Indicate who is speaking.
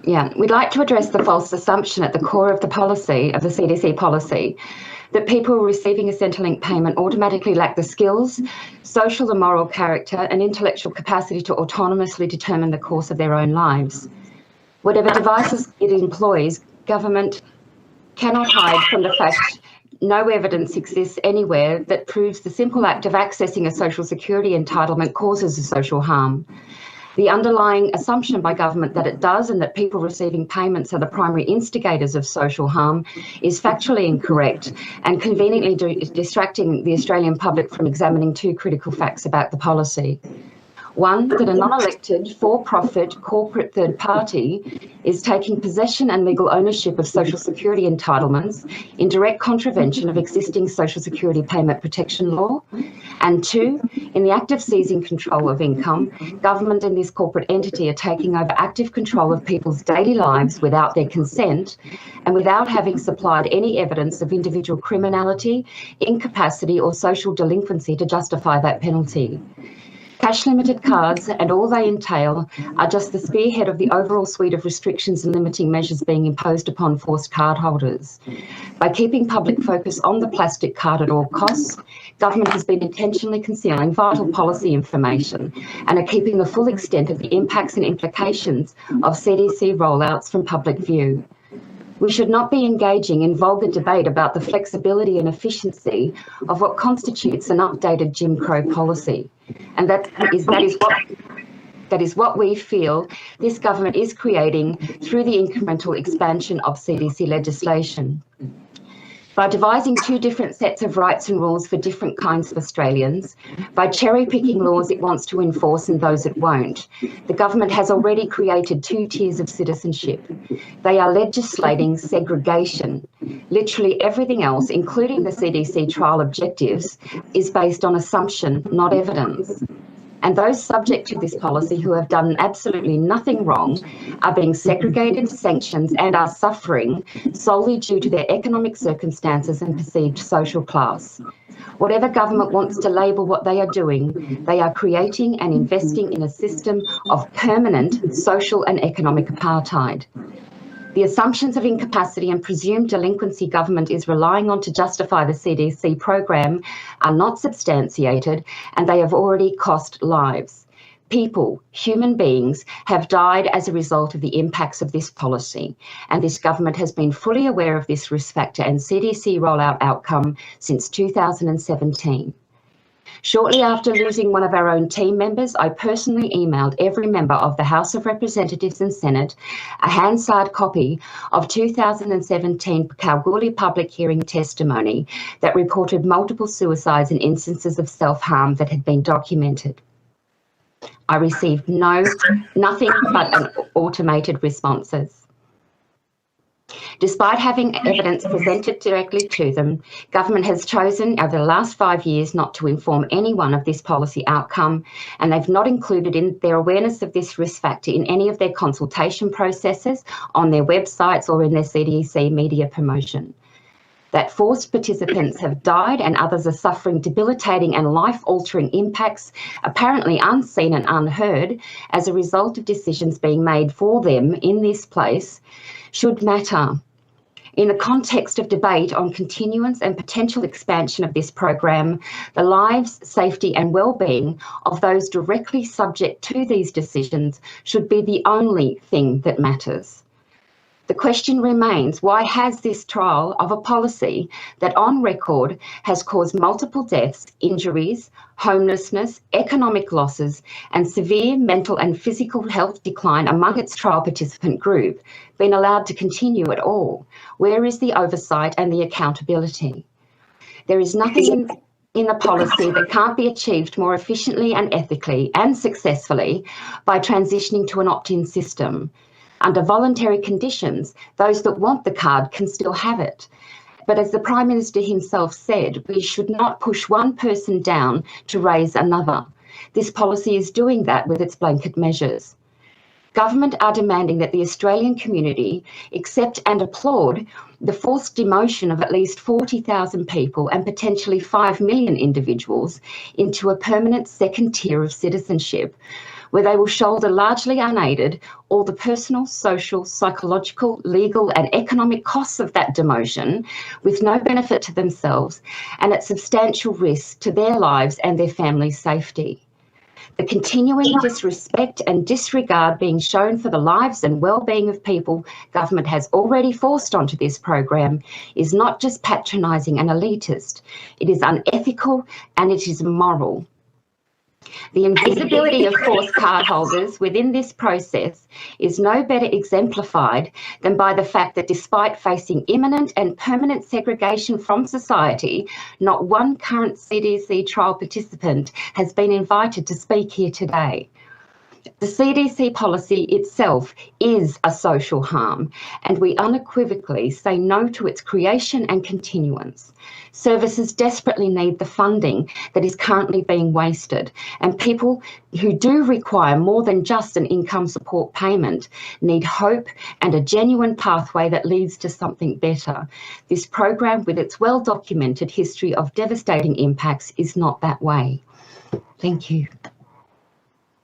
Speaker 1: Yeah, we'd like to address the false assumption at the core of the policy, of the CDC policy, that people receiving a Centrelink payment automatically lack the skills, social and moral character, and intellectual capacity to autonomously determine the course of their own lives. Whatever devices it employs, government cannot hide from the fact no evidence exists anywhere that proves the simple act of accessing a social security entitlement causes a social harm. The underlying assumption by government that it does and that people receiving payments are the primary instigators of social harm is factually incorrect and conveniently distracting the Australian public from examining two critical facts about the policy. One, that a non-elected, for-profit corporate third party is taking possession and legal ownership of social security entitlements in direct contravention of existing social security payment protection law. And two, in the act of seizing control of income, government and this corporate entity are taking over active control of people's daily lives without their consent and without having supplied any evidence of individual criminality, incapacity or social delinquency to justify that penalty. Cash limited cards and all they entail are just the spearhead of the overall suite of restrictions and limiting measures being imposed upon forced card holders. By keeping public focus on the plastic card at all costs, government has been intentionally concealing vital policy information and are keeping the full extent of the impacts and implications of CDC rollouts from public view. We should not be engaging in vulgar debate about the flexibility and efficiency of what constitutes an updated Jim Crow policy. And that is what we feel this government is creating through the incremental expansion of CDC legislation. By devising two different sets of rights and rules for different kinds of Australians, by cherry-picking laws it wants to enforce and those it won't, the government has already created two tiers of citizenship. They are legislating segregation. Literally everything else, including the CDC trial objectives, is based on assumption, not evidence. And those subject to this policy who have done absolutely nothing wrong are being segregated, sanctioned, and are suffering solely due to their economic circumstances and perceived social class. Whatever government wants to label what they are doing, they are creating and investing in a system of permanent social and economic apartheid. The assumptions of incapacity and presumed delinquency government is relying on to justify the CDC program are not substantiated, and they have already cost lives. People, human beings, have died as a result of the impacts of this policy, and this government has been fully aware of this risk factor and CDC rollout outcome since 2017. Shortly after losing one of our own team members, I personally emailed every member of the House of Representatives and Senate a Hansard copy of 2017 Kalgoorlie public hearing testimony that reported multiple suicides and instances of self-harm that had been documented. I received nothing but automated responses. Despite having evidence presented directly to them, government has chosen over the last 5 years not to inform anyone of this policy outcome, and they've not included in their awareness of this risk factor in any of their consultation processes, on their websites or in their CDC media promotion. That forced participants have died and others are suffering debilitating and life-altering impacts, apparently unseen and unheard, as a result of decisions being made for them in this place, should matter. In the context of debate on continuance and potential expansion of this program, the lives, safety and well-being of those directly subject to these decisions should be the only thing that matters. The question remains, why has this trial of a policy that on record has caused multiple deaths, injuries, homelessness, economic losses and severe mental and physical health decline among its trial participant group been allowed to continue at all? Where is the oversight and the accountability? There is nothing in the policy that can't be achieved more efficiently and ethically and successfully by transitioning to an opt-in system. Under voluntary conditions, those that want the card can still have it. But as the Prime Minister himself said, we should not push one person down to raise another. This policy is doing that with its blanket measures. Government are demanding that the Australian community accept and applaud the forced demotion of at least 40,000 people and potentially 5 million individuals into a permanent second tier of citizenship, where they will shoulder largely unaided all the personal, social, psychological, legal and economic costs of that demotion with no benefit to themselves and at substantial risk to their lives and their families' safety. The continuing disrespect and disregard being shown for the lives and well-being of people government has already forced onto this program is not just patronising and elitist, it is unethical and it is immoral. The invisibility of forced cardholders within this process is no better exemplified than by the fact that despite facing imminent and permanent segregation from society, not one current CDC trial participant has been invited to speak here today. The CDC policy itself is a social harm, and we unequivocally say no to its creation and continuance. Services desperately need the funding that is currently being wasted, and people who do require more than just an income support payment need hope and a genuine pathway that leads to something better. This program, with its well-documented history of devastating impacts, is not that way. Thank you.